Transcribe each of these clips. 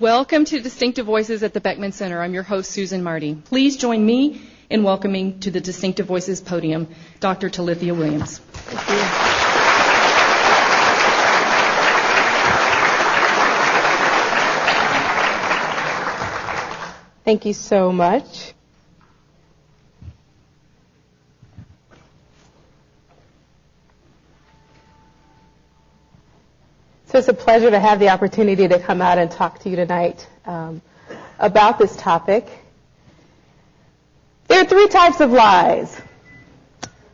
Welcome to Distinctive Voices at the Beckman Center. I'm your host, Susan Marty. Please join me in welcoming to the Distinctive Voices podium, Dr. Talithia Williams. Thank you. Thank you so much. So it's a pleasure to have the opportunity to come out and talk to you tonight about this topic. There are three types of lies.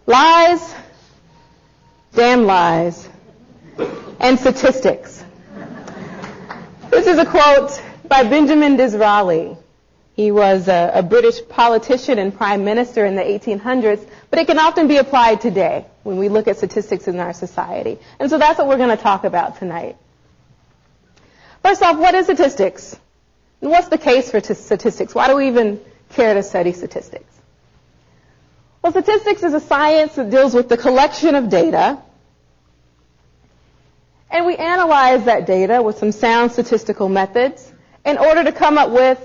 Lies, damn lies, and statistics. This is a quote by Benjamin Disraeli. He was a British politician and prime minister in the 1800s, but it can often be applied today when we look at statistics in our society. And so that's what we're going to talk about tonight. First off, what is statistics? And what's the case for statistics? Why do we even care to study statistics? Well, statistics is a science that deals with the collection of data, and we analyze that data with some sound statistical methods in order to come up with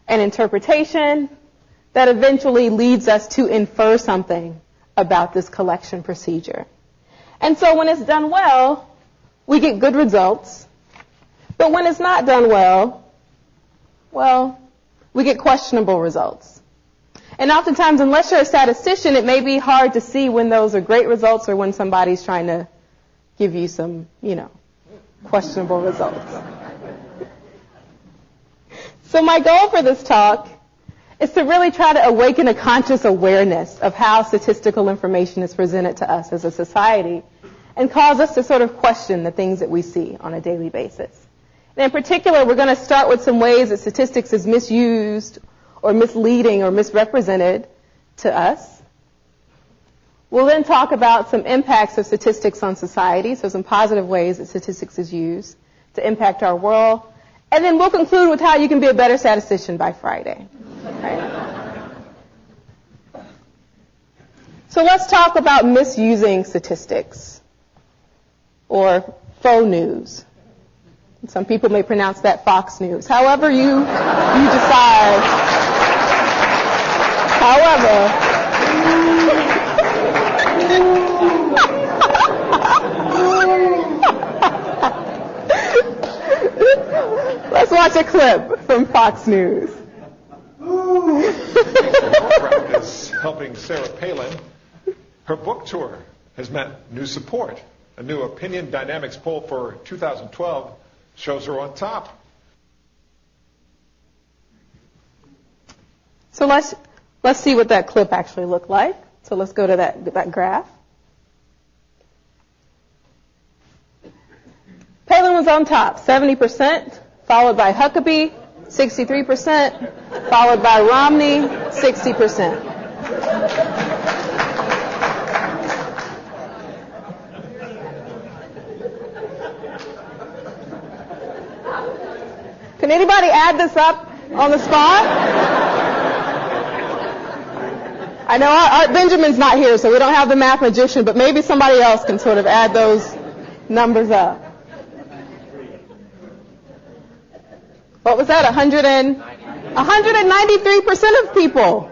an interpretation that eventually leads us to infer something about this collection procedure. And so when it's done well, we get good results. But when it's not done well, we get questionable results. And oftentimes, unless you're a statistician, it may be hard to see when those are great results or when somebody's trying to give you some, questionable results. So my goal for this talk is to really try to awaken a conscious awareness of how statistical information is presented to us as a society and cause us to sort of question the things that we see on a daily basis. And in particular, we're going to start with some ways that statistics is misused or misleading or misrepresented to us. We'll then talk about some impacts of statistics on society, so some positive ways that statistics is used to impact our world. And then we'll conclude with how you can be a better statistician by Friday. Right? So let's talk about misusing statistics or faux news. Some people may pronounce that Fox News. However you decide. Let's watch a clip from Fox News. Cataract is helping Sarah Palin. Her book tour has met new support. A new opinion dynamics poll for 2012 shows her on top. So let's see what that clip actually looked like. So let's go to that graph. Palin was on top, 70%, followed by Huckabee, 63%, followed by Romney, 60%. Can anybody add this up on the spot? I know Art Benjamin's not here, so we don't have the math magician, but maybe somebody else can sort of add those numbers up. What was that? 193% of people.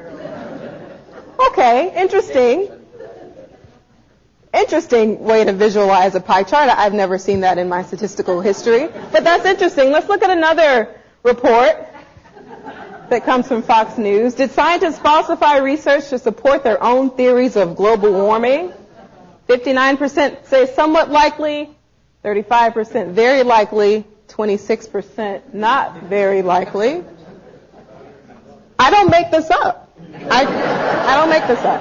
Okay, interesting. Interesting way to visualize a pie chart. I've never seen that in my statistical history, but that's interesting. Let's look at another report that comes from Fox News. Did scientists falsify research to support their own theories of global warming? 59% say somewhat likely, 35% very likely, 26% not very likely. I don't make this up. I don't make this up.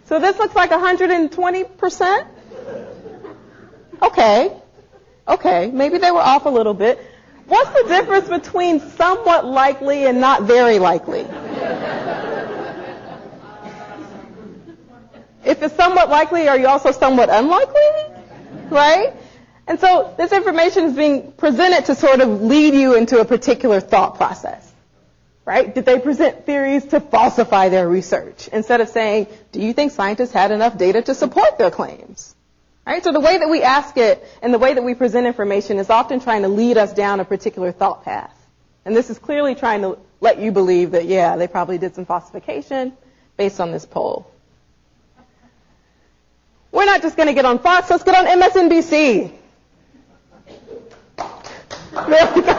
So this looks like 120%? Okay, maybe they were off a little bit. What's the difference between somewhat likely and not very likely? If it's somewhat likely, are you also somewhat unlikely? Right? And so this information is being presented to sort of lead you into a particular thought process. Right? Did they present theories to falsify their research instead of saying, do you think scientists had enough data to support their claims? Right? So the way that we ask it and the way that we present information is often trying to lead us down a particular thought path. And this is clearly trying to let you believe that, yeah, they probably did some falsification based on this poll. We're not just going to get on Fox, let's get on MSNBC. There we go.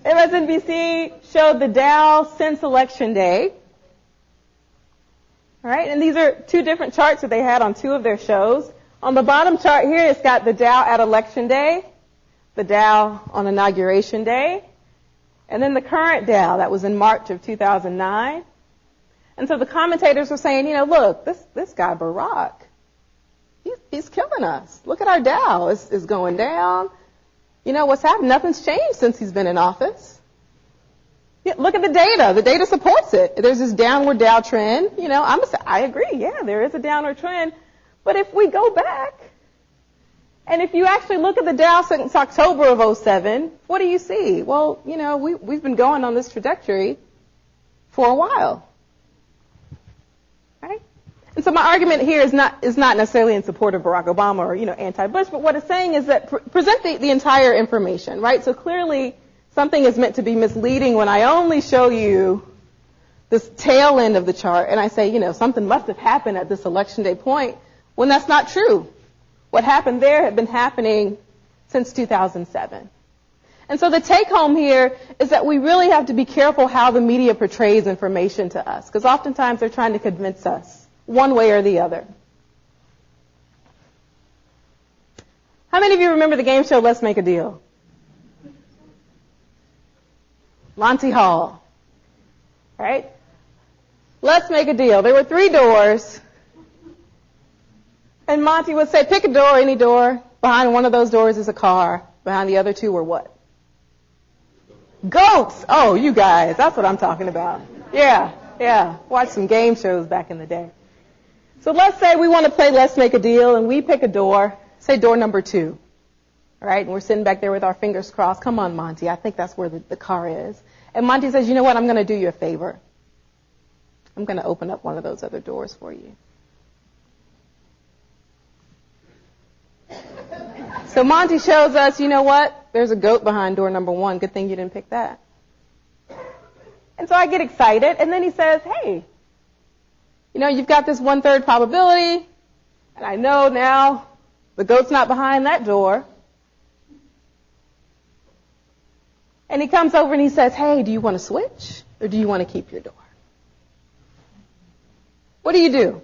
MSNBC showed the Dow since Election Day. All right, and these are two different charts that they had on two of their shows. On the bottom chart here, it's got the Dow at Election Day, the Dow on Inauguration Day, and then the current Dow that was in March of 2009. And so the commentators were saying, you know, look, this guy Barack, he's killing us. Look at our Dow. It's going down. You know, what's happened? Nothing's changed since he's been in office. Yeah, look at the data. The data supports it. There's this downward Dow trend. You know, I agree. Yeah, there is a downward trend. But if we go back, and if you actually look at the Dow since October of 2007, what do you see? Well, you know, we've been going on this trajectory for a while. Right? And so my argument here is not necessarily in support of Barack Obama or, you know, anti-Bush, but what it's saying is that present the entire information, right? So clearly something is meant to be misleading when I only show you this tail end of the chart and I say, you know, something must have happened at this election day point, when that's not true. What happened there had been happening since 2007. And so the take home here is that we really have to be careful how the media portrays information to us, because oftentimes they're trying to convince us one way or the other. How many of you remember the game show Let's Make a Deal? Monty Hall. Right? Let's make a deal. There were 3 doors. And Monty would say, pick a door, any door. Behind one of those doors is a car. Behind the other 2 were what? Goats. Oh, you guys. That's what I'm talking about. Yeah. Watch some game shows back in the day. So let's say we want to play Let's Make a Deal, and we pick a door, say door number 2. All right? And we're sitting back there with our fingers crossed. Come on, Monty. I think that's where the car is. And Monty says, you know what? I'm going to do you a favor. I'm going to open up one of those other doors for you. So Monty shows us, you know what? There's a goat behind door number 1. Good thing you didn't pick that. And so I get excited, and then he says, hey, you know, you've got this 1/3 probability, and I know now the goat's not behind that door. And he comes over and he says, hey, do you want to switch, or do you want to keep your door? What do?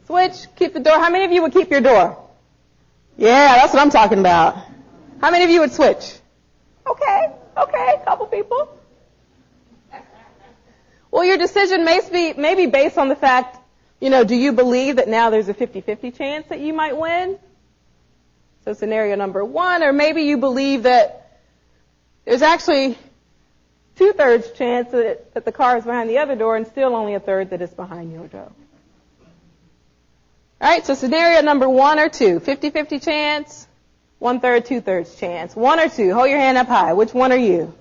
Switch, keep the door. How many of you would keep your door? Yeah, that's what I'm talking about. How many of you would switch? Okay, a couple people. Well, your decision may be based on the fact, you know, do you believe that now there's a 50-50 chance that you might win? So scenario number 1, or maybe you believe that there's actually 2/3 chance that the car is behind the other door and still only 1/3 that it's behind your door. All right, so scenario number 1 or 2, 50-50 chance, 1/3, 2/3 chance. 1 or 2, hold your hand up high. Which one are you?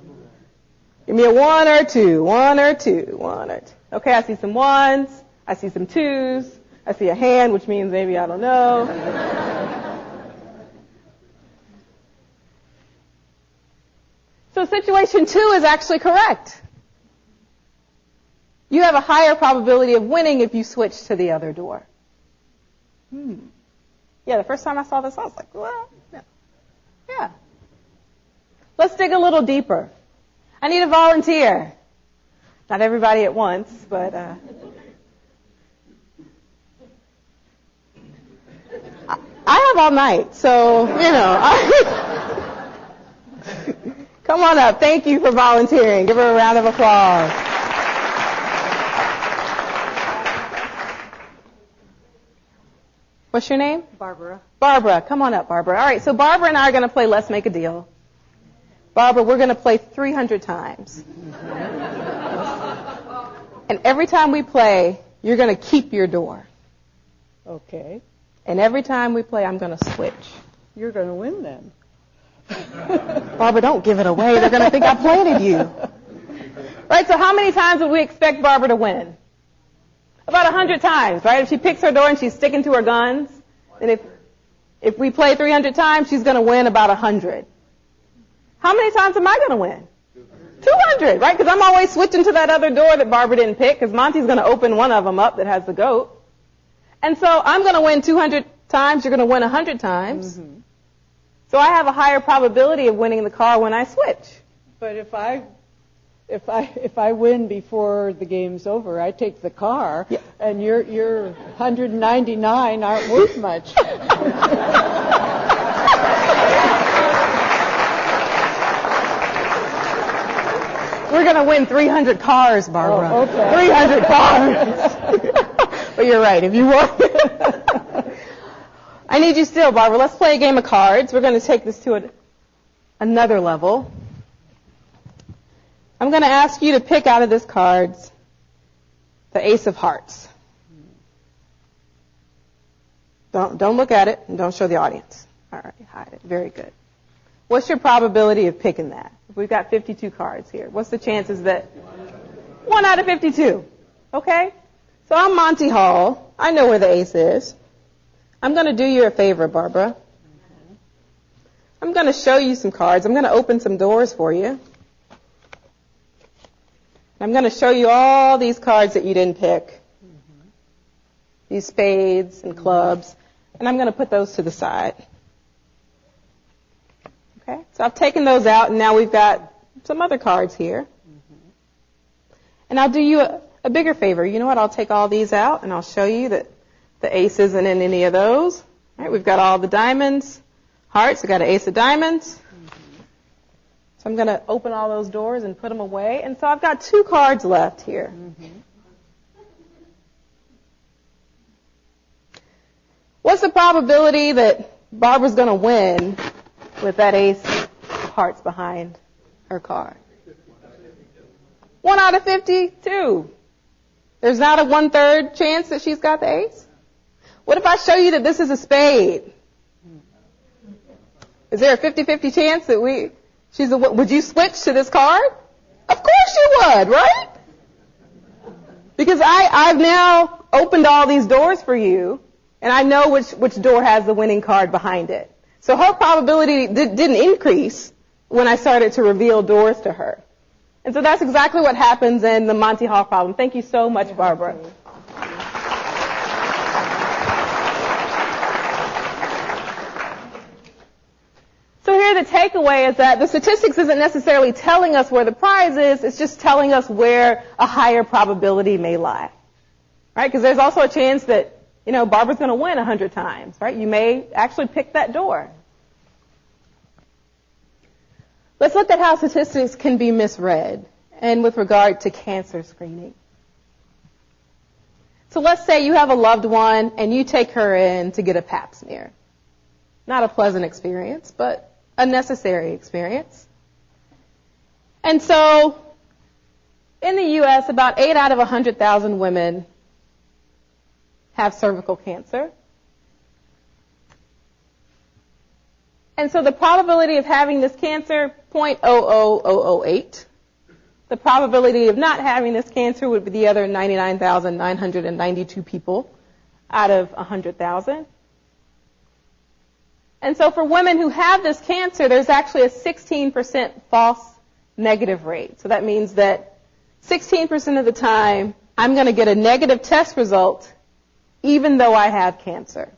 Give me a 1 or 2, 1 or 2, 1 or 2. Okay, I see some 1s, I see some 2s, I see a hand, which means maybe I don't know. So situation 2 is actually correct. You have a higher probability of winning if you switch to the other door. Yeah, the first time I saw this, I was like, what? Yeah. Let's dig a little deeper. I need a volunteer. Not everybody at once, but I have all night, so, you know. Come on up. Thank you for volunteering. Give her a round of applause. What's your name? Barbara. Barbara. Come on up, Barbara. All right, so Barbara and I are going to play Let's Make a Deal. Barbara, we're going to play 300 times. And every time we play, you're going to keep your door. Okay. And every time we play, I'm going to switch. You're going to win then. Barbara, don't give it away. They're going to think I planted you. Right, so how many times would we expect Barbara to win? About 100 times, right? If she picks her door and she's sticking to her guns, then if we play 300 times, she's going to win about 100. How many times am I going to win? 200, right? Because I'm always switching to that other door that Barbara didn't pick, because Monty's going to open one of them up that has the goat. And so I'm going to win 200 times, you're going to win 100 times. Mm-hmm. So I have a higher probability of winning the car when I switch. But if I win before the game's over, I take the car, yeah. And your 199 aren't worth much. We're going to win 300 cars, Barbara. Oh, okay. 300 cars. But you're right. If you want, I need you still, Barbara. Let's play a game of cards. We're going to take this to another level. I'm going to ask you to pick out of this cards the Ace of Hearts. Don't look at it and don't show the audience. All right, hide it. Very good. What's your probability of picking that? We've got 52 cards here. What's the chances that 1 out of 52? Okay? So I'm Monty Hall. I know where the ace is. I'm going to do you a favor, Barbara. I'm going to show you some cards. I'm going to open some doors for you. I'm going to show you all these cards that you didn't pick. These spades and clubs. And I'm going to put those to the side. Okay? So I've taken those out, and now we've got some other cards here. And I'll do you a bigger favor. You know what? I'll take all these out, and I'll show you that the ace isn't in any of those. All right? We've got all the diamonds, hearts. We've got an ace of diamonds. So I'm going to open all those doors and put them away. And so I've got 2 cards left here. What's the probability that Barbara's going to win with that ace of hearts behind her card? 1 out of 52. There's not a 1/3 chance that she's got the ace? What if I show you that this is a spade? Is there a 50-50 chance that would you switch to this card? Of course you would, right? Because I've now opened all these doors for you, and I know which door has the winning card behind it. So her probability didn't increase when I started to reveal doors to her. And so that's exactly what happens in the Monty Hall problem. Thank you so much, Barbara. So here the takeaway is that the statistics isn't necessarily telling us where the prize is, it's just telling us where a higher probability may lie. Right? Because there's also a chance that, Barbara's going to win 100 times, right? You may actually pick that door. Let's look at how statistics can be misread, and with regard to cancer screening. So let's say you have a loved one and you take her in to get a pap smear. Not a pleasant experience, but a necessary experience. And so in the U.S., about 8 out of 100,000 women have cervical cancer. And so the probability of having this cancer, 0.00008. The probability of not having this cancer would be the other 99,992 people out of 100,000. And so for women who have this cancer, there's actually a 16% false negative rate. So that means that 16% of the time, I'm going to get a negative test result even though I have cancer.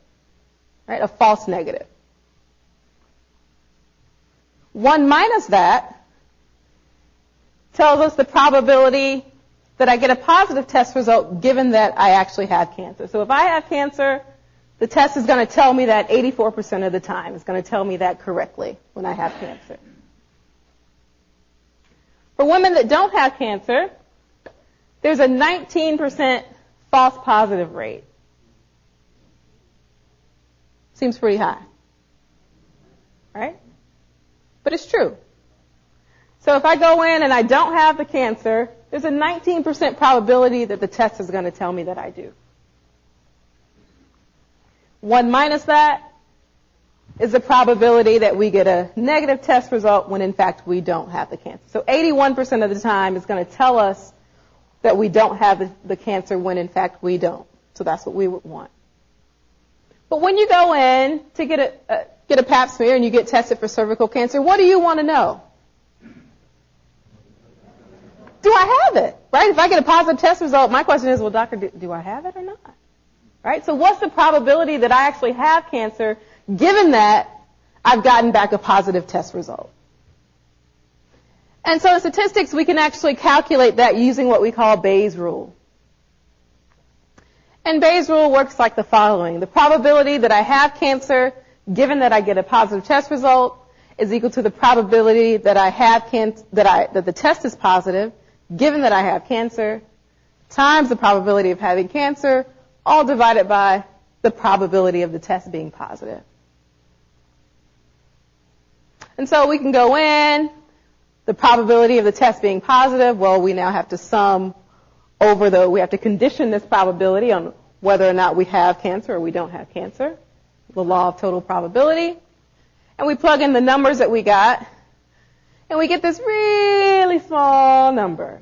Right? A false negative. 1 minus that tells us the probability that I get a positive test result given that I actually have cancer. So if I have cancer, the test is going to tell me that 84% of the time. It's going to tell me that correctly when I have cancer. For women that don't have cancer, there's a 19% false positive rate. Seems pretty high, right? But it's true. So if I go in and I don't have the cancer, there's a 19% probability that the test is going to tell me that I do. 1 minus that is the probability that we get a negative test result when in fact we don't have the cancer. So 81% of the time is going to tell us that we don't have the cancer when in fact we don't. So that's what we would want. But when you go in to get a pap smear and you get tested for cervical cancer, what do you want to know? Do I have it? Right? If I get a positive test result, my question is, well, doctor, do I have it or not? Right? So what's the probability that I actually have cancer given that I've gotten back a positive test result? And so in statistics, we can actually calculate that using what we call Bayes' rule. And Bayes' rule works like the following. The probability that I have cancer, given that I get a positive test result, is equal to the probability that I have that the test is positive, given that I have cancer, times the probability of having cancer, all divided by the probability of the test being positive. And so we can go in, the probability of the test being positive, well, we now have to sum over we have to condition this probability on whether or not we have cancer or we don't have cancer, the law of total probability. And we plug in the numbers that we got, and we get this really small number.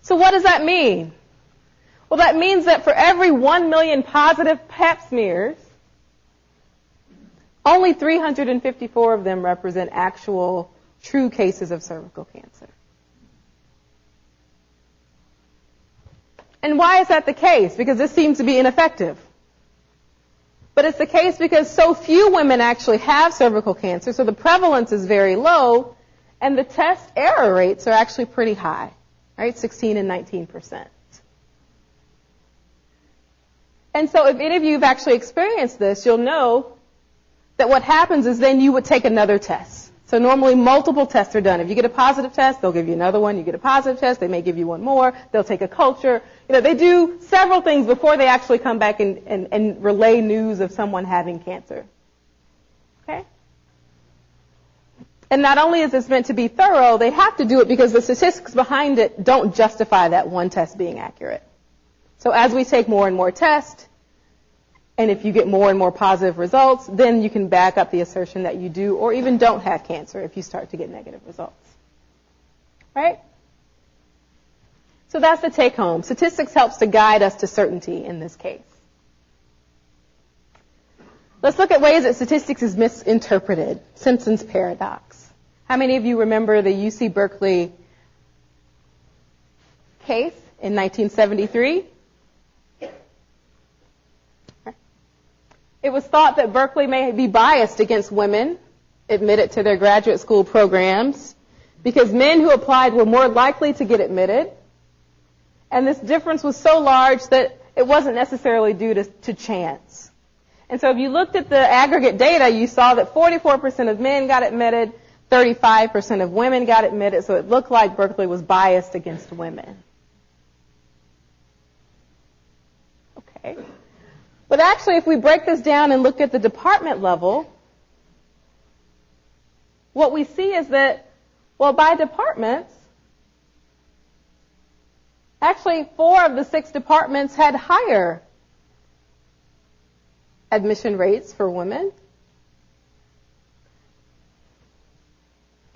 So what does that mean? Well, that means that for every 1 million positive pap smears, only 354 of them represent actual true cases of cervical cancer. And why is that the case? Because this seems to be ineffective. But it's the case because so few women actually have cervical cancer, so the prevalence is very low, and the test error rates are actually pretty high, right? 16 and 19%. And so if any of you have actually experienced this, you'll know that what happens is then you would take another test. So normally multiple tests are done. If you get a positive test, they'll give you another one. You get a positive test, they may give you one more. They'll take a culture. They do several things before they actually come back and relay news of someone having cancer. Okay? And not only is this meant to be thorough, they have to do it because the statistics behind it don't justify that one test being accurate. So as we take more and more tests, and if you get more and more positive results, then you can back up the assertion that you do or even don't have cancer if you start to get negative results. Right? So that's the take home. Statistics helps to guide us to certainty in this case. Let's look at ways that statistics is misinterpreted. Simpson's paradox. How many of you remember the UC Berkeley case in 1973? It was thought that Berkeley may be biased against women admitted to their graduate school programs because men who applied were more likely to get admitted. And this difference was so large that it wasn't necessarily due to chance. And so if you looked at the aggregate data, you saw that 44% of men got admitted, 35% of women got admitted, so it looked like Berkeley was biased against women. Okay. But actually, if we break this down and look at the department level, what we see is that, well, by departments, actually 4 of the 6 departments had higher admission rates for women.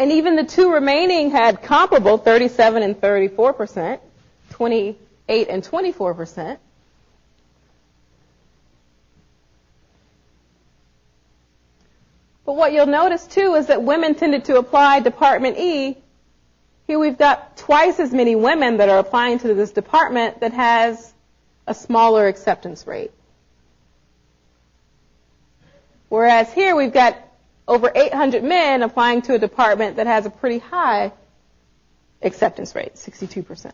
And even the 2 remaining had comparable 37 and 34%, 28 and 24%. But what you'll notice, too, is that women tended to apply Department E. Here we've got twice as many women that are applying to this department that has a smaller acceptance rate. Whereas here we've got over 800 men applying to a department that has a pretty high acceptance rate, 62%.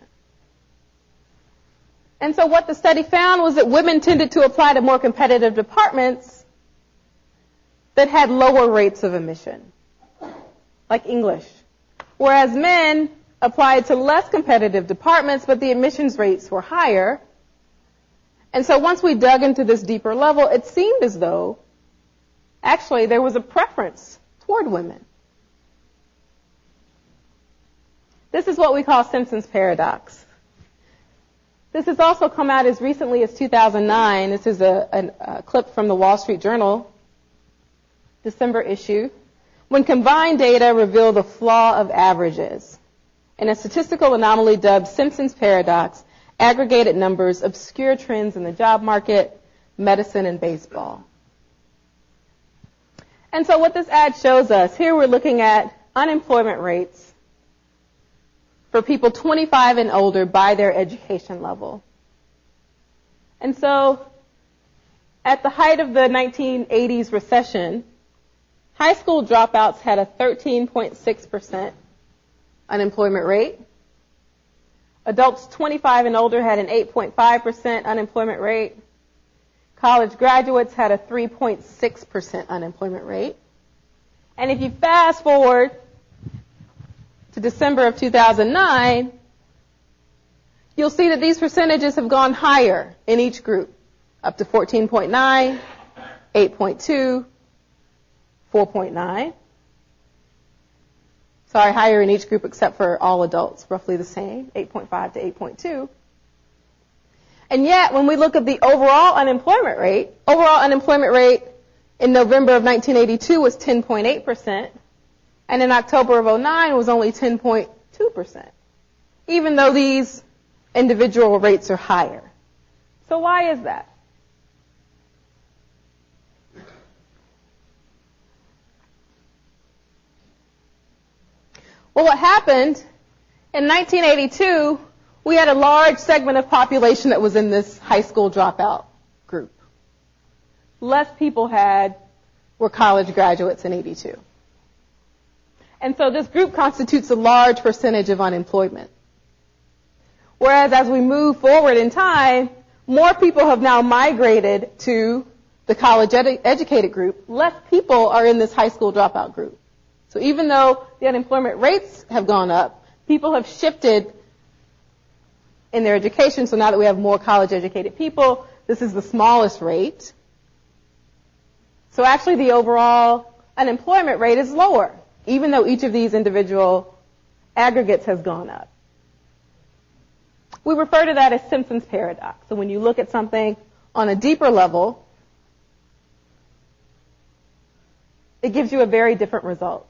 And so what the study found was that women tended to apply to more competitive departments that had lower rates of admission, like English. Whereas men applied to less competitive departments, but the admissions rates were higher. And so once we dug into this deeper level, it seemed as though actually there was a preference toward women. This is what we call Simpson's paradox. This has also come out as recently as 2009. This is a clip from the Wall Street Journal, December issue, when combined data reveal the flaw of averages. and a statistical anomaly dubbed Simpson's paradox aggregated numbers, obscure trends in the job market, medicine, and baseball. And so what this ad shows us, here we're looking at unemployment rates for people 25 and older by their education level. And so at the height of the 1980s recession, high school dropouts had a 13.6% unemployment rate. Adults 25 and older had an 8.5% unemployment rate. College graduates had a 3.6% unemployment rate. And if you fast forward to December of 2009, you'll see that these percentages have gone higher in each group, up to 14.9, 8.2, 4.9. Sorry, higher in each group except for all adults, roughly the same, 8.5 to 8.2. And yet, when we look at the overall unemployment rate in November of 1982 was 10.8%, and in October of 2009 was only 10.2%, even though these individual rates are higher. So why is that? Well, what happened in 1982, we had a large segment of population that was in this high school dropout group. Less people were college graduates in 82. And so this group constitutes a large percentage of unemployment. Whereas as we move forward in time, more people have now migrated to the college educated group. Less people are in this high school dropout group. So even though the unemployment rates have gone up, people have shifted in their education. So now that we have more college educated people, this is the smallest rate. So actually the overall unemployment rate is lower, even though each of these individual aggregates has gone up. We refer to that as Simpson's paradox. So when you look at something on a deeper level, it gives you a very different result.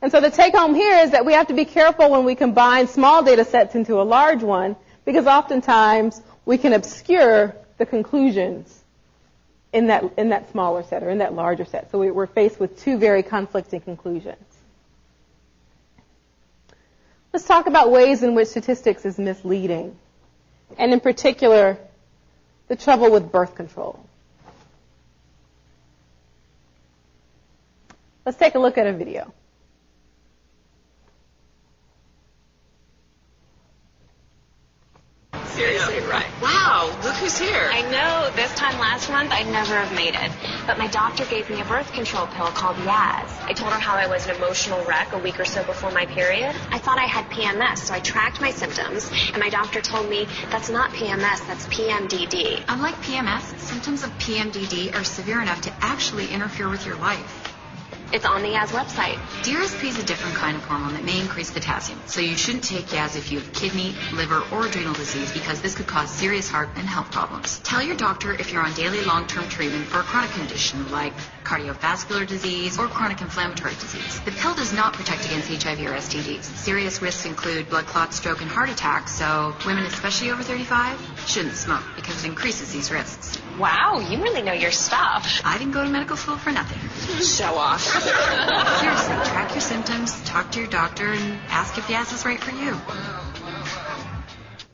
And so the take home here is that we have to be careful when we combine small data sets into a large one, because oftentimes we can obscure the conclusions in that smaller set or in that larger set. So we're faced with two very conflicting conclusions. Let's talk about ways in which statistics is misleading, and in particular, the trouble with birth control. Let's take a look at a video. Seriously, right. Wow, look who's here. I know, this time last month, I'd never have made it. But my doctor gave me a birth control pill called Yaz. I told her how I was an emotional wreck a week or so before my period. I thought I had PMS, so I tracked my symptoms, and my doctor told me that's not PMS, that's PMDD. Unlike PMS, symptoms of PMDD are severe enough to actually interfere with your life. It's on the Yaz website. DRSP is a different kind of hormone that may increase potassium, so you shouldn't take Yaz if you have kidney, liver, or adrenal disease because this could cause serious heart and health problems. Tell your doctor if you're on daily long-term treatment for a chronic condition like cardiovascular disease or chronic inflammatory disease. The pill does not protect against HIV or STDs. Serious risks include blood clots, stroke, and heart attacks, so women, especially over 35, shouldn't smoke because it increases these risks. Wow, you really know your stuff. I didn't go to medical school for nothing. Show off. Seriously, track your symptoms, talk to your doctor, and ask if Yaz is right for you.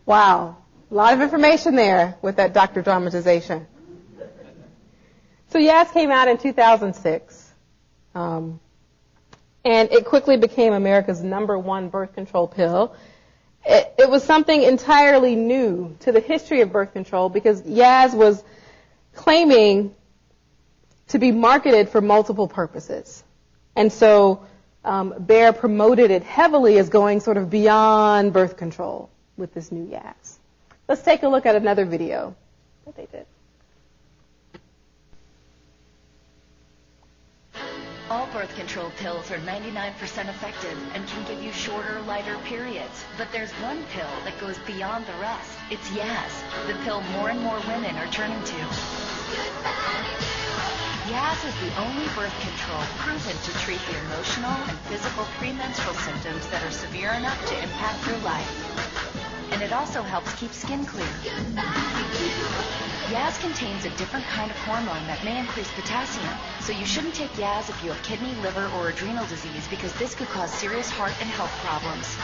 Wow. A lot of information there with that doctor dramatization. So Yaz came out in 2006, and it quickly became America's #1 birth control pill. It was something entirely new to the history of birth control because Yaz was claiming to be marketed for multiple purposes. And so Bayer promoted it heavily as going sort of beyond birth control with this new Yaz. Let's take a look at another video that they did. All birth control pills are 99% effective and can give you shorter, lighter periods. But there's one pill that goes beyond the rest. It's Yaz, the pill more and more women are turning to. Yaz is the only birth control proven to treat the emotional and physical premenstrual symptoms that are severe enough to impact your life. And it also helps keep skin clear. Yaz contains a different kind of hormone that may increase potassium, so you shouldn't take Yaz if you have kidney, liver, or adrenal disease because this could cause serious heart and health problems.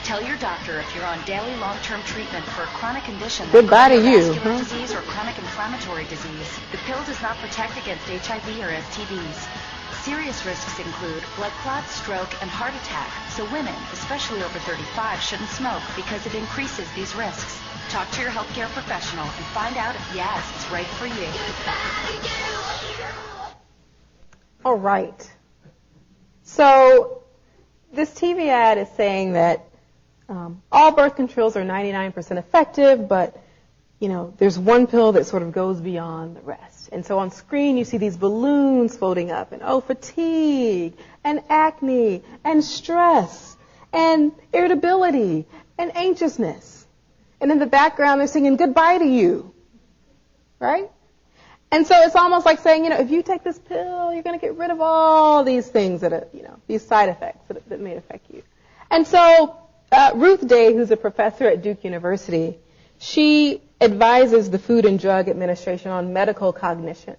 Tell your doctor if you're on daily long-term treatment for a chronic condition like cardiovascular disease or chronic inflammatory disease. The pill does not protect against HIV or STDs. Serious risks include blood clots, stroke, and heart attack, so women, especially over 35, shouldn't smoke because it increases these risks. Talk to your healthcare professional and find out if Yaz is right for you. All right. So this TV ad is saying that all birth controls are 99% effective, but there's one pill that sort of goes beyond the rest. And so on screen you see these balloons floating up, and fatigue, and acne, and stress, and irritability, and anxiousness. And in the background they're singing goodbye to you, right? And so it's almost like saying, if you take this pill, you're going to get rid of all these things that these side effects that may affect you. And so Ruth Day, who's a professor at Duke University, she advises the Food and Drug Administration on medical cognition.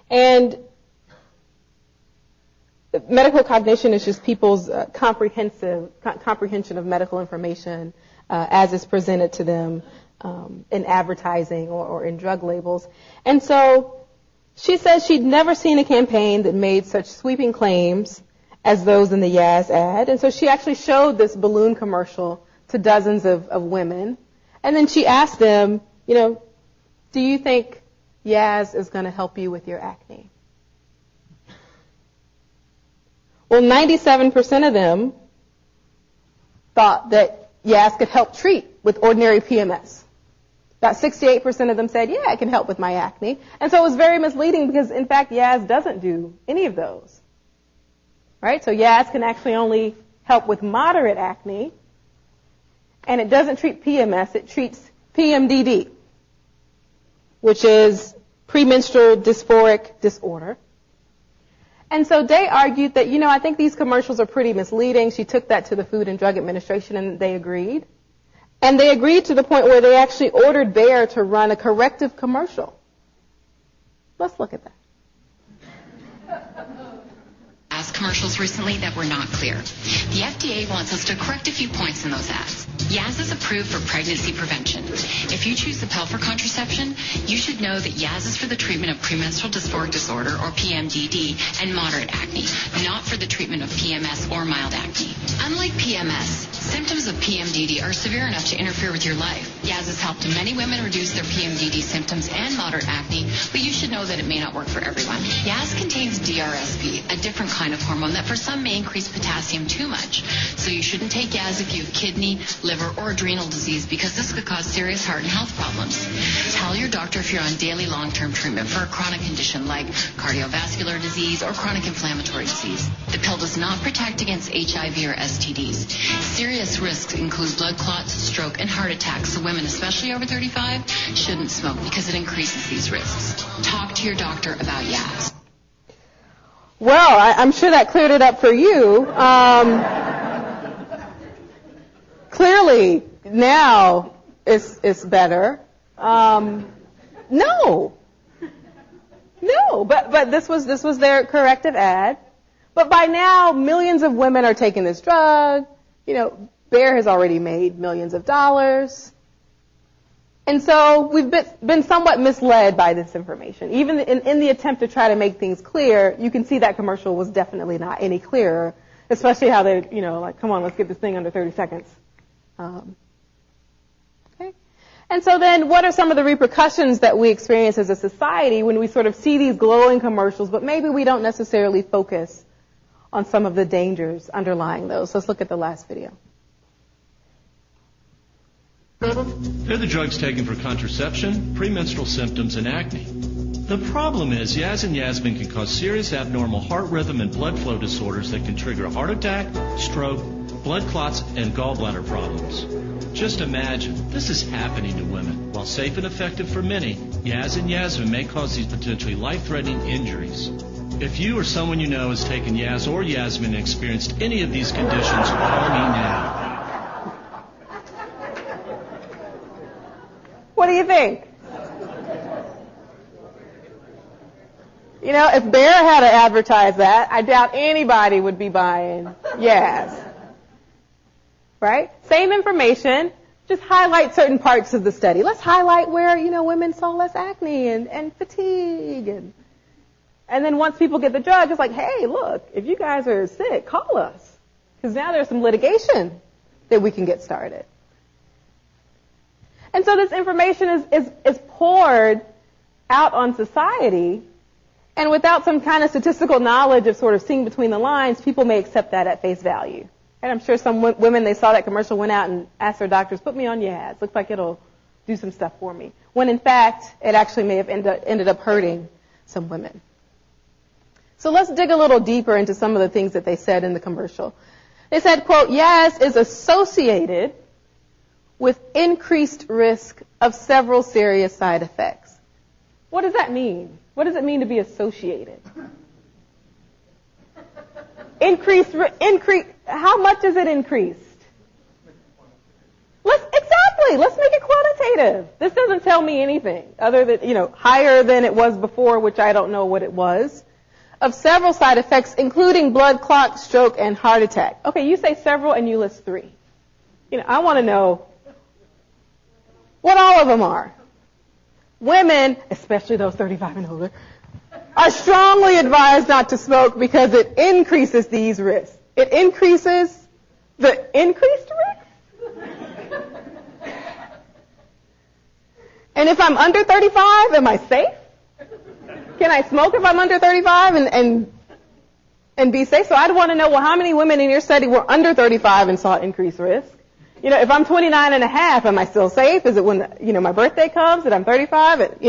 And medical cognition is just people's comprehension of medical information as it's presented to them in advertising or in drug labels. And so she says she'd never seen a campaign that made such sweeping claims as those in the Yaz ad. And so she actually showed this balloon commercial to dozens of women. And then she asked them, do you think Yaz is going to help you with your acne? Well, 97% of them thought that Yaz could help treat with ordinary PMS. About 68% of them said, yeah, it can help with my acne. And so it was very misleading because, in fact, Yaz doesn't do any of those. Right? So Yaz can actually only help with moderate acne, and it doesn't treat PMS, it treats PMDD, which is premenstrual dysphoric disorder. And so Day argued that, I think these commercials are pretty misleading. She took that to the Food and Drug Administration, and they agreed. And they agreed to the point where they actually ordered Bayer to run a corrective commercial. Let's look at that. Commercials recently that were not clear. The FDA wants us to correct a few points in those ads. Yaz is approved for pregnancy prevention. If you choose the pill for contraception, you should know that Yaz is for the treatment of premenstrual dysphoric disorder, or PMDD, and moderate acne, not for the treatment of PMS or mild acne. Unlike PMS, symptoms of PMDD are severe enough to interfere with your life. Yaz has helped many women reduce their PMDD symptoms and moderate acne, but you should know that it may not work for everyone. Yaz contains DRSP, a different kind of hormone that for some may increase potassium too much. So you shouldn't take Yaz if you have kidney, liver, or adrenal disease because this could cause serious heart and health problems. Tell your doctor if you're on daily long-term treatment for a chronic condition like cardiovascular disease or chronic inflammatory disease. The pill does not protect against HIV or STDs. Serious risks include blood clots, stroke, and heart attacks, so women, especially over 35, shouldn't smoke because it increases these risks. Talk to your doctor about Yaz. Well, I'm sure that cleared it up for you. Clearly, now it's better. No, but this was their corrective ad. But by now, millions of women are taking this drug. Bayer has already made millions of dollars. And so we've been somewhat misled by this information. Even in the attempt to try to make things clear, you can see that commercial was definitely not any clearer, especially how they, come on, let's get this thing under 30 seconds. Okay. And so then what are some of the repercussions that we experience as a society when we sort of see these glowing commercials, but maybe we don't necessarily focus on some of the dangers underlying those? So let's look at the last video. They're the drugs taken for contraception, premenstrual symptoms, and acne. The problem is Yaz and Yasmin can cause serious abnormal heart rhythm and blood flow disorders that can trigger a heart attack, stroke, blood clots, and gallbladder problems. Just imagine, this is happening to women. While safe and effective for many, Yaz and Yasmin may cause these potentially life-threatening injuries. If you or someone you know has taken Yaz or Yasmin and experienced any of these conditions, call me now. What do you think? You know, if Bayer had to advertise that, I doubt anybody would be buying Yaz. Right? Same information, just highlight certain parts of the study. Let's highlight where, women saw less acne and fatigue. And then once people get the drug, it's like, hey, look, if you guys are sick, call us. Because now there's some litigation that we can get started. And so this information is poured out on society. And without some kind of statistical knowledge of sort of seeing between the lines, people may accept that at face value. And I'm sure some women, they saw that commercial, went out and asked their doctors, put me on Yaz. Looks like it'll do some stuff for me. When in fact, it actually may have ended up hurting some women. So let's dig a little deeper into some of the things that they said in the commercial. They said, quote, Yaz is associated with increased risk of several serious side effects. What does that mean? What does it mean to be associated? How much is it increased? Let's make it quantitative. This doesn't tell me anything other than, higher than it was before, which I don't know what it was, of several side effects, including blood clot, stroke, and heart attack. Okay, you say several and you list 3. I want to know what all of them are. Women, especially those 35 and older, are strongly advised not to smoke because it increases these risks. It increases the increased risk? And if I'm under 35, am I safe? Can I smoke if I'm under 35 and be safe? So I'd want to know, well, how many women in your study were under 35 and saw increased risk? If I'm 29 and a half, am I still safe? Is it when, my birthday comes that I'm 35?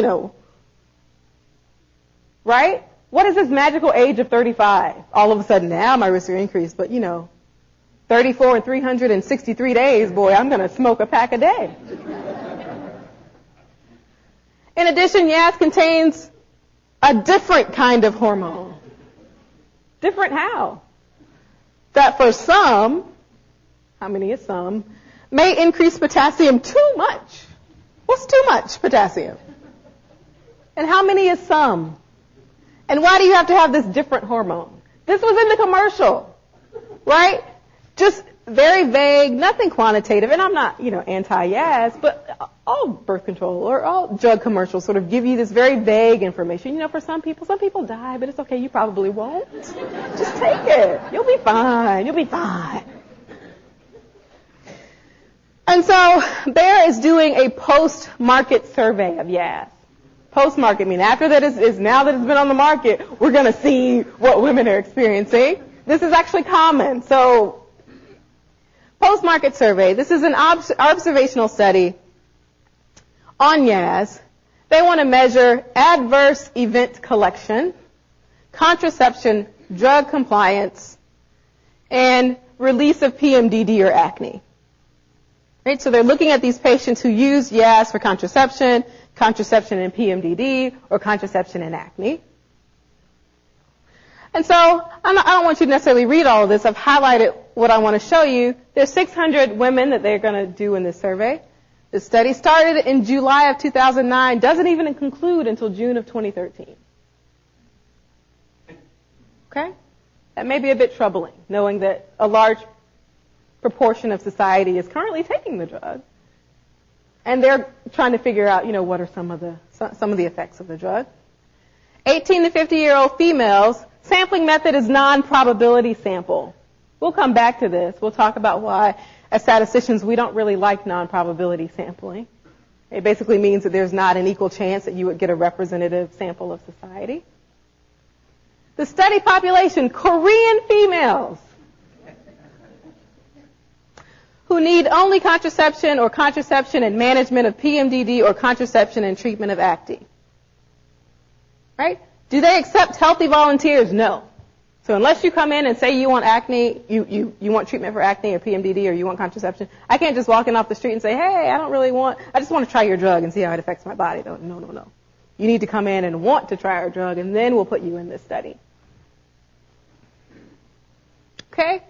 Right? What is this magical age of 35? All of a sudden now my risks are increased, but 34 and 363 days, boy, I'm going to smoke a pack a day. In addition, Yaz contains a different kind of hormone. Different how? That for some, how many is some, may increase potassium too much. What's too much potassium? And how many is some? And why do you have to have this different hormone? This was in the commercial, right? Just very vague, nothing quantitative. And I'm not, anti-Yaz, but all birth control or all drug commercials sort of give you this very vague information. For some people die, but it's okay. You probably won't. Just take it. You'll be fine. You'll be fine. And so Bayer is doing a post-market survey of Yaz. Post-market, meaning after that is now that it's been on the market, we're going to see what women are experiencing. This is actually common. So post-market survey, this is an observational study on Yaz. They want to measure adverse event collection, contraception, drug compliance, and release of PMDD or acne. Right? So they're looking at these patients who use Yaz for contraception and PMDD, or contraception and acne. And so I don't want you to necessarily read all of this. I've highlighted what I want to show you. There's 600 women that they're going to do in this survey. The study started in July of 2009, doesn't even conclude until June of 2013. Okay? That may be a bit troubling, knowing that a large proportion of society is currently taking the drug. And they're trying to figure out, what are some of the effects of the drug. 18 to 50-year-old females, sampling method is non-probability sample. We'll come back to this. We'll talk about why, as statisticians, we don't really like non-probability sampling. It basically means that there's not an equal chance that you would get a representative sample of society. The study population, Korean females, who need only contraception or contraception and management of PMDD or contraception and treatment of acne. Right? Do they accept healthy volunteers? No. So unless you come in and say you want acne, you want treatment for acne or PMDD or you want contraception, I can't just walk in off the street and say, hey, I just want to try your drug and see how it affects my body. No. You need to come in and want to try our drug, and then we'll put you in this study. Okay?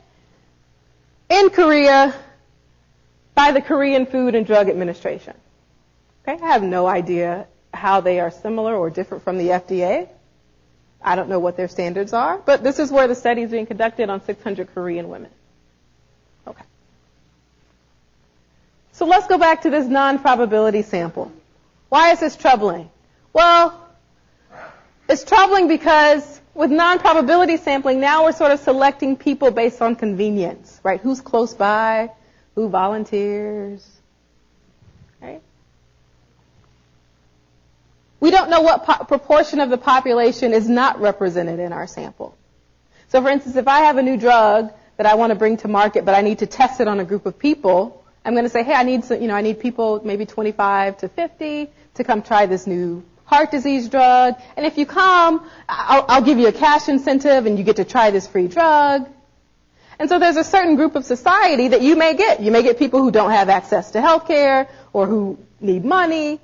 In Korea, by the Korean Food and Drug Administration. Okay? I have no idea how they are similar or different from the FDA. I don't know what their standards are, but this is where the study is being conducted on 600 Korean women. Okay. So let's go back to this non-probability sample. Why is this troubling? Well, it's troubling because with non-probability sampling, now we're sort of selecting people based on convenience, right? Who's close by, who volunteers, right? We don't know what proportion of the population is not represented in our sample. So for instance, if I have a new drug that I want to bring to market, but I need to test it on a group of people, I'm going to say, hey, I need people maybe 25 to 50 to come try this new heart disease drug. And if you come, I'll give you a cash incentive and you get to try this free drug. And so there's a certain group of society that you may get. You may get people who don't have access to health care or who need money.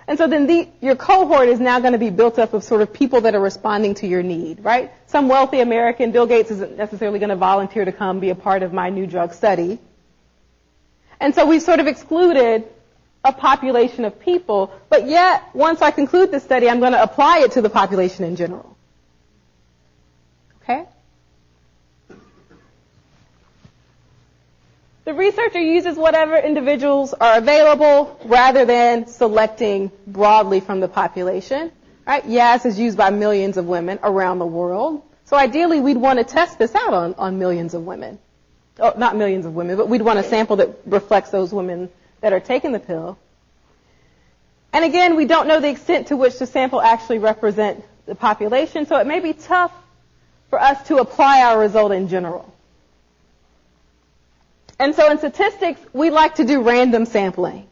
And so then your cohort is now going to be built up of sort of people that are responding to your need, right? Some wealthy American, Bill Gates isn't necessarily going to volunteer to come be a part of my new drug study. And so we've sort of excluded a population of people, but yet once I conclude this study, I'm going to apply it to the population in general. Okay? The researcher uses whatever individuals are available rather than selecting broadly from the population. Right? Yaz is used by millions of women around the world. So ideally, we'd want to test this out on millions of women. Oh, not millions of women, but we'd want a sample that reflects those women that are taking the pill. And again, we don't know the extent to which the sample actually represents the population, so it may be tough for us to apply our result in general. And so in statistics, we like to do random sampling.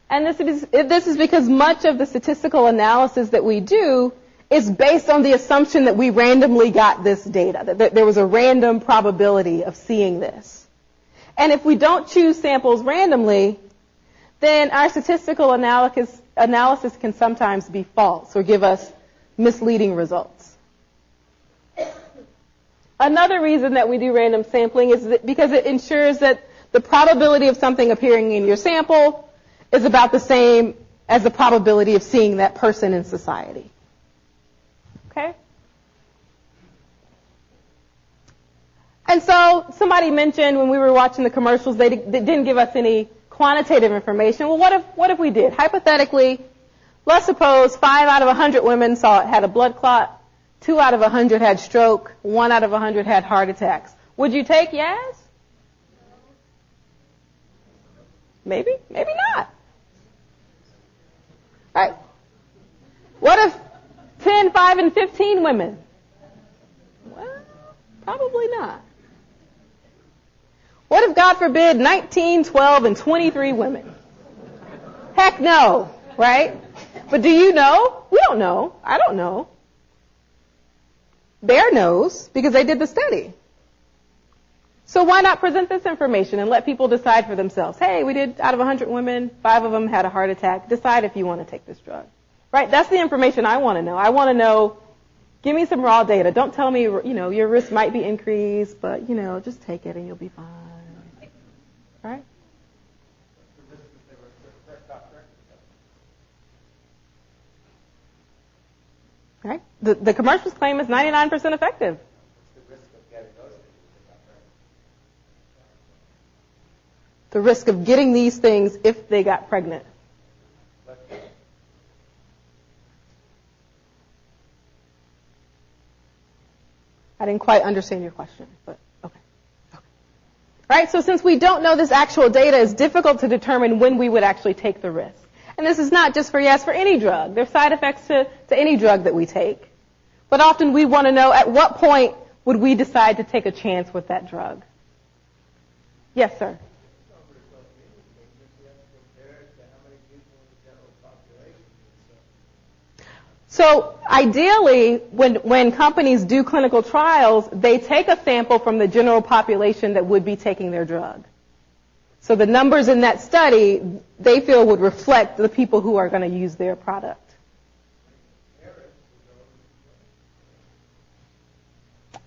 And this is because much of the statistical analysis that we do is based on the assumption that we randomly got this data, that there was a random probability of seeing this. And if we don't choose samples randomly, then our statistical analysis can sometimes be false or give us misleading results. Another reason that we do random sampling is because it ensures that the probability of something appearing in your sample is about the same as the probability of seeing that person in society. Okay? And so somebody mentioned when we were watching the commercials, they didn't give us any quantitative information. Well, what if we did? Hypothetically, let's suppose 5 out of 100 women had a blood clot, 2 out of 100 had stroke, 1 out of 100 had heart attacks. Would you take Yaz? Maybe, maybe not. Right? What if 10, 5, and 15 women? Well, probably not. What if, God forbid, 19, 12, and 23 women? Heck no, right? But do you know? We don't know. I don't know. Bear knows because they did the study. So why not present this information and let people decide for themselves? Hey, we did out of 100 women, 5 of them had a heart attack. Decide if you want to take this drug. Right? That's the information I want to know. I want to know, give me some raw data. Don't tell me, your risk might be increased, but, just take it and you'll be fine. Right? Right? The commercials claim it's 99% effective. The risk of getting these things if they got pregnant. I didn't quite understand your question, but okay. Right? So since we don't know this actual data, it's difficult to determine when we would actually take the risk. And this is not just for any drug. There's side effects to any drug that we take. But often we want to know at what point would we decide to take a chance with that drug. Yes, sir. So ideally, when companies do clinical trials, they take a sample from the general population that would be taking their drug. So the numbers in that study, they feel would reflect the people who are going to use their product.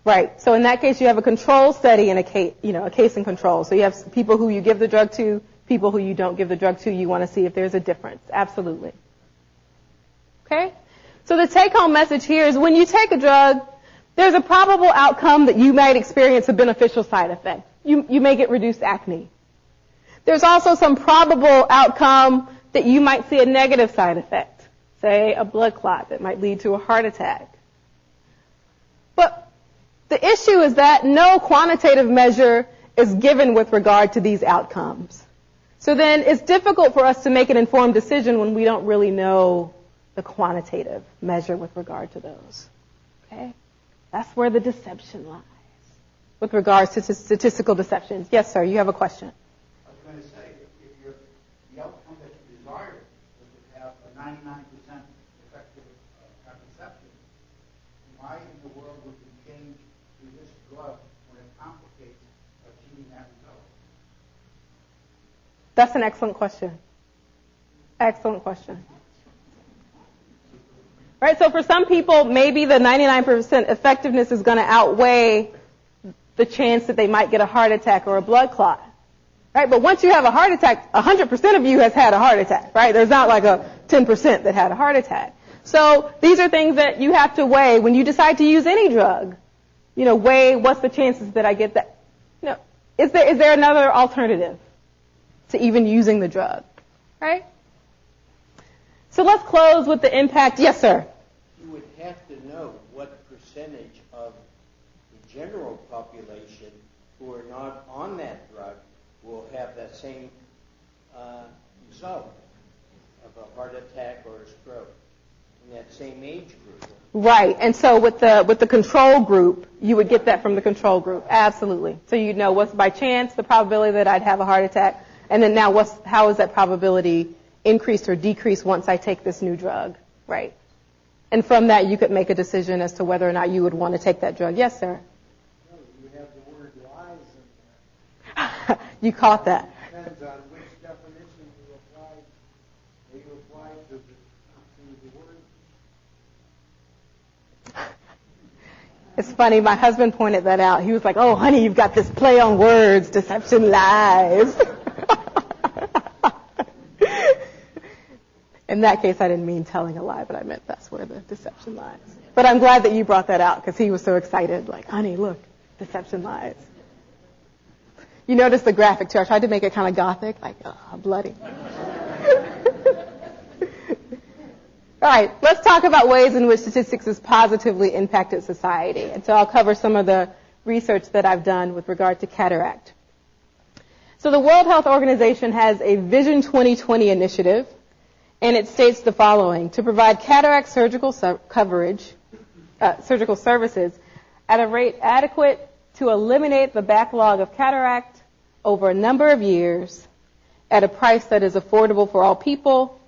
Right. So in that case, you have a control study and a case and control. So you have people who you give the drug to, people who you don't give the drug to. You want to see if there's a difference. Absolutely. Okay? So the take-home message here is when you take a drug, there's a probable outcome that you might experience a beneficial side effect. You may get reduced acne. There's also some probable outcome that you might see a negative side effect, say a blood clot that might lead to a heart attack. But the issue is that no quantitative measure is given with regard to these outcomes. So then it's difficult for us to make an informed decision when we don't really know the quantitative measure with regard to those. Okay? That's where the deception lies with regards to statistical deceptions. Yes, sir, you have a question. I was going to say, if the outcome that you desire was to have a 99% effective contraception, why in the world would you change to this drug when it complicates achieving that result? That's an excellent question. Excellent question. Right, so for some people, maybe the 99% effectiveness is going to outweigh the chance that they might get a heart attack or a blood clot. Right, but once you have a heart attack, 100% of you has had a heart attack, right? There's not like a 10% that had a heart attack. So these are things that you have to weigh when you decide to use any drug. Weigh what's the chances that I get that. Is there another alternative to even using the drug, right? So let's close with the impact. Yes, sir. You would have to know what percentage of the general population who are not on that drug will have that same result of a heart attack or a stroke in that same age group. Right, and so with the control group, you would get that from the control group. Absolutely. So you'd know what's by chance the probability that I'd have a heart attack, and then now how is that probability increased or decreased once I take this new drug, right? And from that, you could make a decision as to whether or not you would want to take that drug. Yes, sir? No, you have the word lies in there. You caught that. Depends on which definition you apply to the word. It's funny, my husband pointed that out. He was like, oh, honey, you've got this play on words, deception, lies. In that case, I didn't mean telling a lie, but I meant that's where the deception lies. But I'm glad that you brought that out because he was so excited. Like, honey, look, deception lies. You notice the graphic too. I tried to make it kind of gothic, like, bloody. All right, let's talk about ways in which statistics has positively impacted society. And so I'll cover some of the research that I've done with regard to cataract. So the World Health Organization has a Vision 2020 initiative. And it states the following: to provide cataract surgical surgical services at a rate adequate to eliminate the backlog of cataract over a number of years at a price that is affordable for all people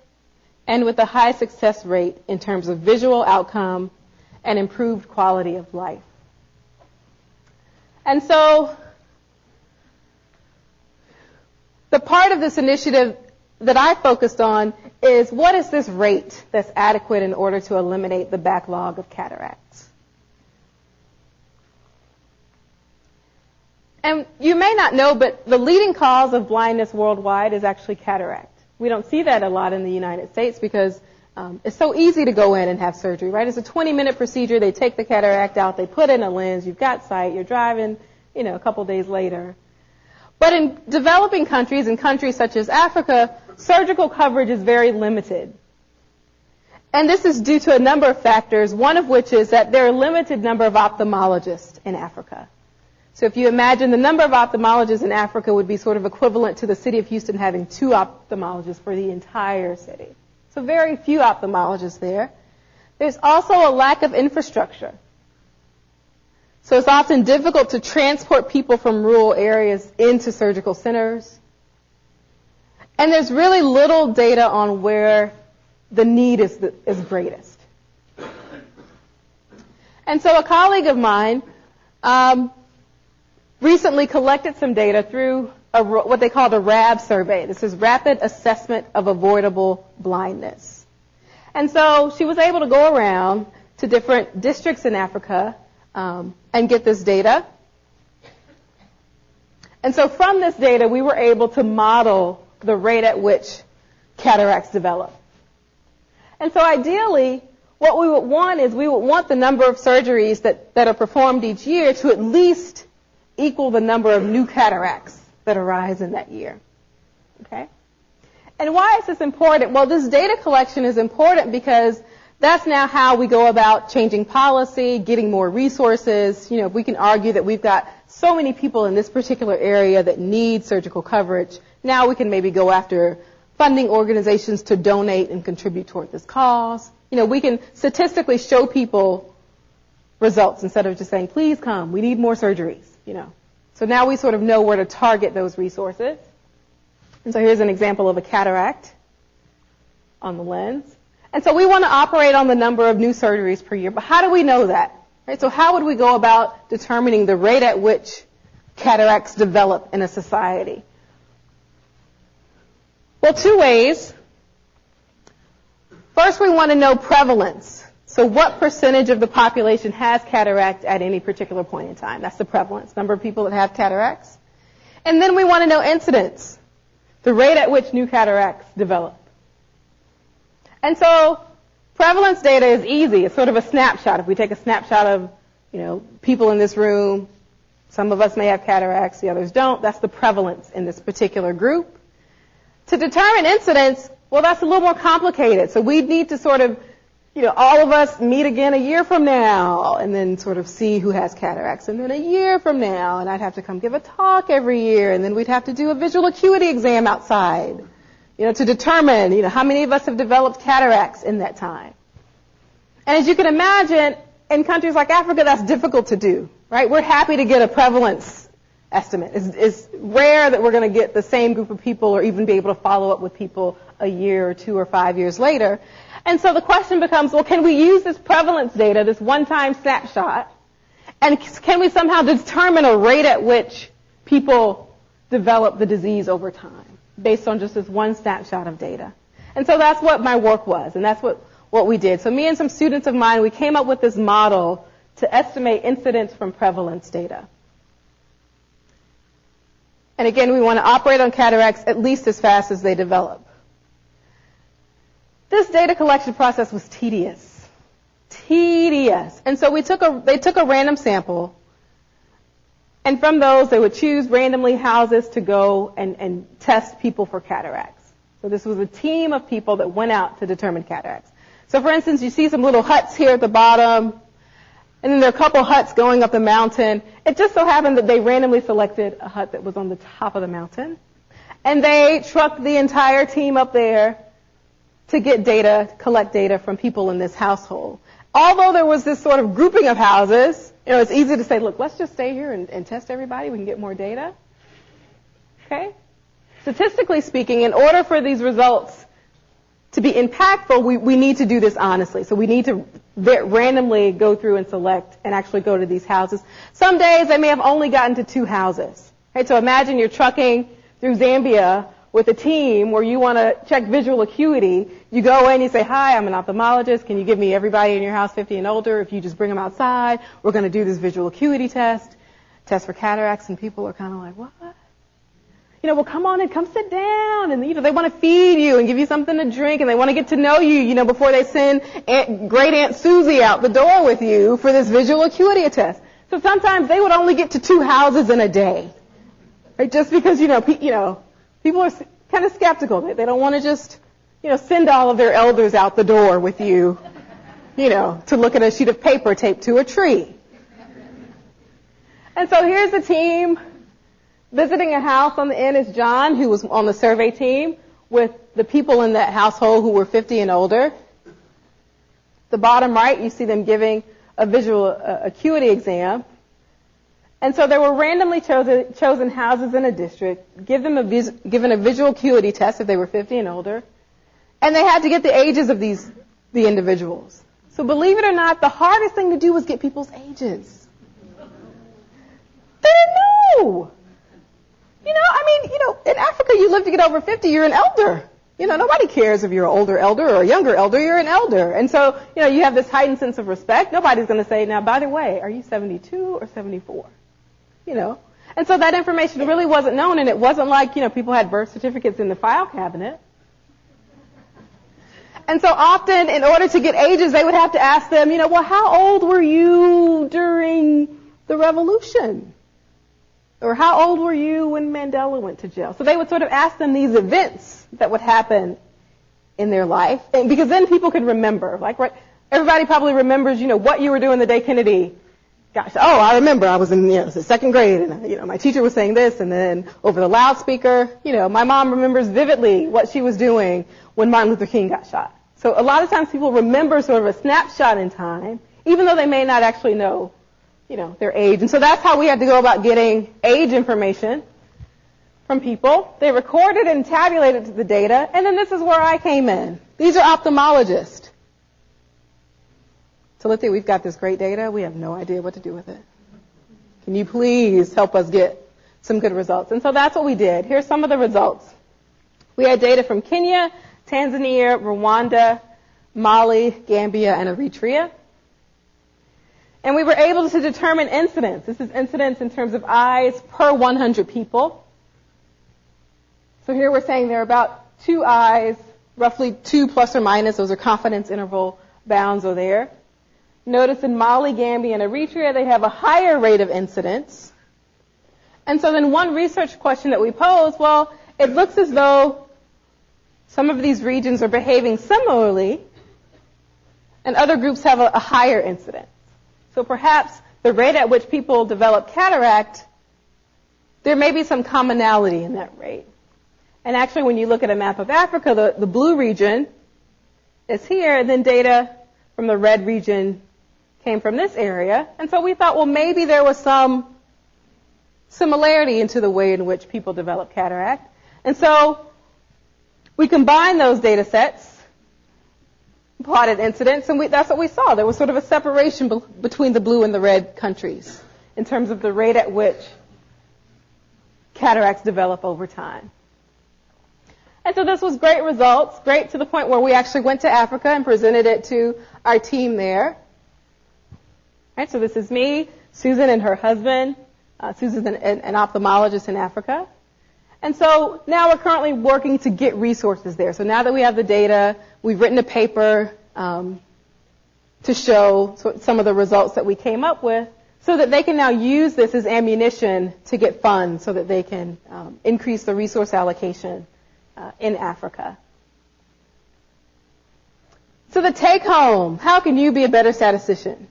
and with a high success rate in terms of visual outcome and improved quality of life. And so the part of this initiative that I focused on is what is this rate that's adequate in order to eliminate the backlog of cataracts? And you may not know, but the leading cause of blindness worldwide is actually cataract. We don't see that a lot in the United States because it's so easy to go in and have surgery, right? It's a 20-minute procedure. They take the cataract out. They put in a lens. You've got sight. You're driving, a couple days later. But in developing countries, in countries such as Africa, surgical coverage is very limited. And this is due to a number of factors, one of which is that there are a limited number of ophthalmologists in Africa. So if you imagine the number of ophthalmologists in Africa would be sort of equivalent to the city of Houston having 2 ophthalmologists for the entire city. So very few ophthalmologists there. There's also a lack of infrastructure. So it's often difficult to transport people from rural areas into surgical centers. And there's really little data on where the need is greatest. And so a colleague of mine recently collected some data through what they call the RAB survey. This is Rapid Assessment of Avoidable Blindness. And so she was able to go around to different districts in Africa and get this data. And so from this data, we were able to model the rate at which cataracts develop. And so ideally, what we would want is we would want the number of surgeries that are performed each year to at least equal the number of new cataracts that arise in that year. Okay? And why is this important? Well, this data collection is important because that's now how we go about changing policy, getting more resources. If we can argue that we've got so many people in this particular area that need surgical coverage, now we can maybe go after funding organizations to donate and contribute toward this cause. We can statistically show people results instead of just saying, please come, we need more surgeries, So now we sort of know where to target those resources. And so here's an example of a cataract on the lens. And so we want to operate on the number of new surgeries per year. But how do we know that? Right? So how would we go about determining the rate at which cataracts develop in a society? Well, two ways. First, we want to know prevalence. So what percentage of the population has cataract at any particular point in time? That's the prevalence, number of people that have cataracts. And then we want to know incidence, the rate at which new cataracts develop. And so prevalence data is easy. It's sort of a snapshot. If we take a snapshot of, people in this room, some of us may have cataracts, the others don't. That's the prevalence in this particular group. To determine incidence, well, that's a little more complicated. So we need to sort of, all of us meet again a year from now and then sort of see who has cataracts. And then a year from now, and I'd have to come give a talk every year, and then we'd have to do a visual acuity exam outside, to determine, how many of us have developed cataracts in that time. And as you can imagine, in countries like Africa, that's difficult to do, right? We're happy to get a prevalence estimate. It's rare that we're going to get the same group of people or even be able to follow up with people a year or 2 or 5 years later. And so the question becomes, well, can we use this prevalence data, this one-time snapshot, and can we somehow determine a rate at which people develop the disease over time based on just this one snapshot of data? And so that's what my work was, and that's what we did. So me and some students of mine, we came up with this model to estimate incidence from prevalence data. And again, we want to operate on cataracts at least as fast as they develop. This data collection process was tedious. And so they took a random sample, and from those they would choose randomly houses to go and test people for cataracts. So this was a team of people that went out to determine cataracts. So for instance, you see some little huts here at the bottom, and then there are a couple huts going up the mountain. It just so happened that they randomly selected a hut that was on the top of the mountain. And they trucked the entire team up there to get data, collect data from people in this household. Although there was this sort of grouping of houses, it's easy to say, look, let's just stay here and test everybody. We can get more data. Okay? Statistically speaking, in order for these results to be impactful, we need to do this honestly. So we need to randomly go through and select and actually go to these houses. Some days they may have only gotten to 2 houses. Right? So imagine you're trucking through Zambia with a team where you want to check visual acuity. You go in, you say, hi, I'm an ophthalmologist. Can you give me everybody in your house 50 and older? If you just bring them outside, we're going to do this visual acuity test for cataracts. And people are kind of like, what? Well, come on in, come sit down. And, they want to feed you and give you something to drink, and they want to get to know you, before they send great Aunt Susie out the door with you for this visual acuity test. So sometimes they would only get to 2 houses in a day, right? Just because, people are kind of skeptical. They don't want to just, send all of their elders out the door with you, to look at a sheet of paper taped to a tree. And so here's the team. Visiting a house on the end is John, who was on the survey team with the people in that household who were 50 and older. The bottom right, you see them giving a visual acuity exam. And so there were randomly chosen houses in a district, given a visual acuity test if they were 50 and older, and they had to get the ages of the individuals. So believe it or not, the hardest thing to do was get people's ages. They didn't know. In Africa, you live to get over 50, you're an elder. Nobody cares if you're an older elder or a younger elder, you're an elder. And so, you have this heightened sense of respect. Nobody's going to say, now, by the way, are you 72 or 74? And so that information really wasn't known, and it wasn't like, people had birth certificates in the file cabinet. And so often, in order to get ages, they would have to ask them, well, how old were you during the revolution? Or how old were you when Mandela went to jail? So they would sort of ask them these events that would happen in their life, and because then people could remember. Everybody probably remembers, what you were doing the day Kennedy. Gosh, I remember I was in the second grade, and my teacher was saying this, and then over the loudspeaker, my mom remembers vividly what she was doing when Martin Luther King got shot. So a lot of times people remember sort of a snapshot in time, even though they may not actually know their age. And so that's how we had to go about getting age information from people. They recorded and tabulated the data, and then this is where I came in. These are ophthalmologists. Talithia, we've got this great data. We have no idea what to do with it. Can you please help us get some good results? And so that's what we did. Here's some of the results. We had data from Kenya, Tanzania, Rwanda, Mali, Gambia, and Eritrea. And we were able to determine incidence. This is incidence in terms of eyes per 100 people. So here we're saying there are about 2 eyes, roughly 2 plus or minus. Those are confidence interval bounds are there. Notice in Mali, Gambia, and Eritrea, they have a higher rate of incidence. And so then one research question that we posed, well, it looks as though some of these regions are behaving similarly, and other groups have a higher incidence. So perhaps the rate at which people develop cataract, there may be some commonality in that rate. And actually, when you look at a map of Africa, the blue region is here, and then data from the red region came from this area. And so we thought, well, maybe there was some similarity into the way in which people develop cataract. And so we combined those data sets, plotted incidence, and that's what we saw. There was sort of a separation between the blue and the red countries in terms of the rate at which cataracts develop over time. And so this was great results, great to the point where we actually went to Africa and presented it to our team there. Right, so this is me, Susan and her husband. Susan's an ophthalmologist in Africa. And so now we're currently working to get resources there. So now that we have the data, we've written a paper to show some of the results that we came up with so that they can now use this as ammunition to get funds so that they can increase the resource allocation in Africa. So the take home, how can you be a better statistician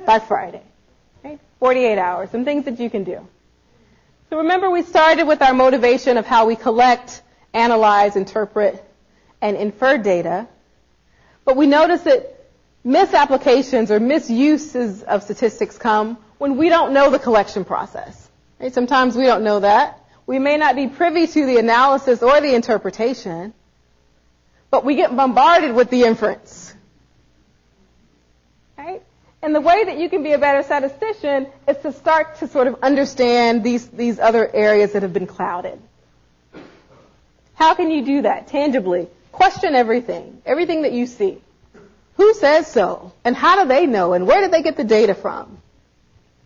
by Friday? Right? 48 hours, some things that you can do. So remember, we started with our motivation of how we collect, analyze, interpret, and infer data. But we notice that misapplications or misuses of statistics come when we don't know the collection process. Right? Sometimes we don't know that. We may not be privy to the analysis or the interpretation, but we get bombarded with the inference. Right? And the way that you can be a better statistician is to start to sort of understand these other areas that have been clouded. How can you do that tangibly? Question everything that you see. Who says so? And how do they know? And where did they get the data from?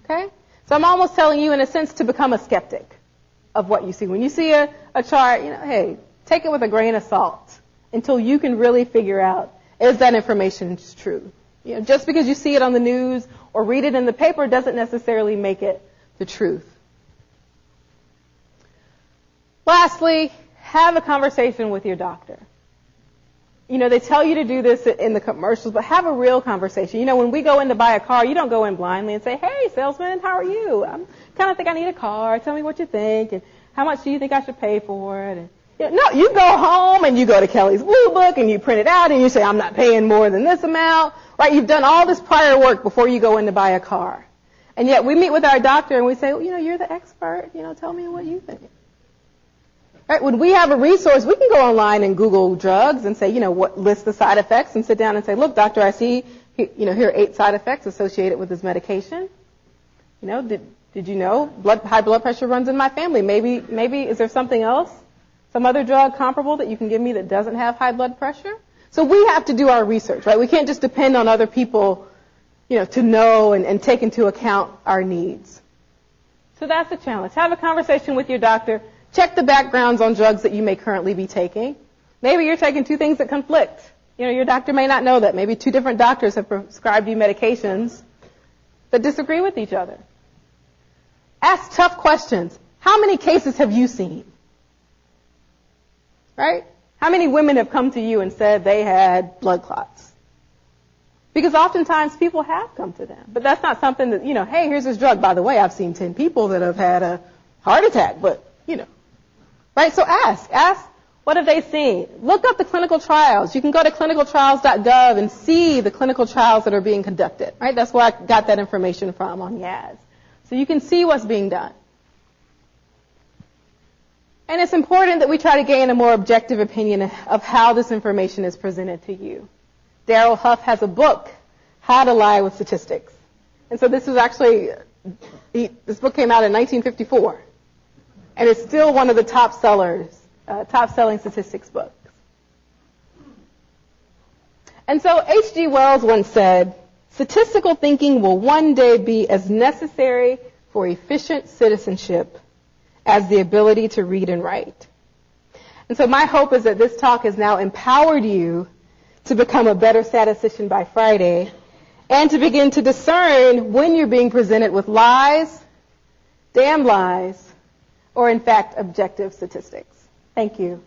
Okay? So I'm almost telling you, in a sense, to become a skeptic of what you see. When you see a chart, hey, take it with a grain of salt until you can really figure out, is that information true? Just because you see it on the news or read it in the paper doesn't necessarily make it the truth. Lastly, have a conversation with your doctor. They tell you to do this in the commercials, but have a real conversation. When we go in to buy a car, you don't go in blindly and say, hey, salesman, how are you? I kind of think I need a car. Tell me what you think, and how much do you think I should pay for it? And, no, you go home and you go to Kelly's Blue Book and you print it out and you say, I'm not paying more than this amount. Right? You've done all this prior work before you go in to buy a car. And yet we meet with our doctor and we say, well, you're the expert. Tell me what you think. Right? When we have a resource, we can go online and Google drugs and say, what list the side effects and sit down and say, look, doctor, I see here are 8 side effects associated with this medication. Did you know high blood pressure runs in my family? Maybe is there something else, some other drug comparable that you can give me that doesn't have high blood pressure? So we have to do our research, right? We can't just depend on other people, to know and take into account our needs. So that's the challenge. Have a conversation with your doctor. Check the backgrounds on drugs that you may currently be taking. Maybe you're taking 2 things that conflict. Your doctor may not know that. Maybe 2 different doctors have prescribed you medications that disagree with each other. Ask tough questions. How many cases have you seen? Right? How many women have come to you and said they had blood clots? Because oftentimes people have come to them. But that's not something that, hey, here's this drug. By the way, I've seen 10 people that have had a heart attack, but, Right? So ask, what have they seen? Look up the clinical trials. You can go to clinicaltrials.gov and see the clinical trials that are being conducted. Right? That's where I got that information from on Yaz. So you can see what's being done. And it's important that we try to gain a more objective opinion of how this information is presented to you. Darrell Huff has a book, How to Lie with Statistics. And so this was actually, this book came out in 1954. And it's still one of the top-selling statistics books. And so H.G. Wells once said, statistical thinking will one day be as necessary for efficient citizenship as the ability to read and write. And so my hope is that this talk has now empowered you to become a better statistician by Friday and to begin to discern when you're being presented with lies, damn lies, or in fact objective statistics. Thank you.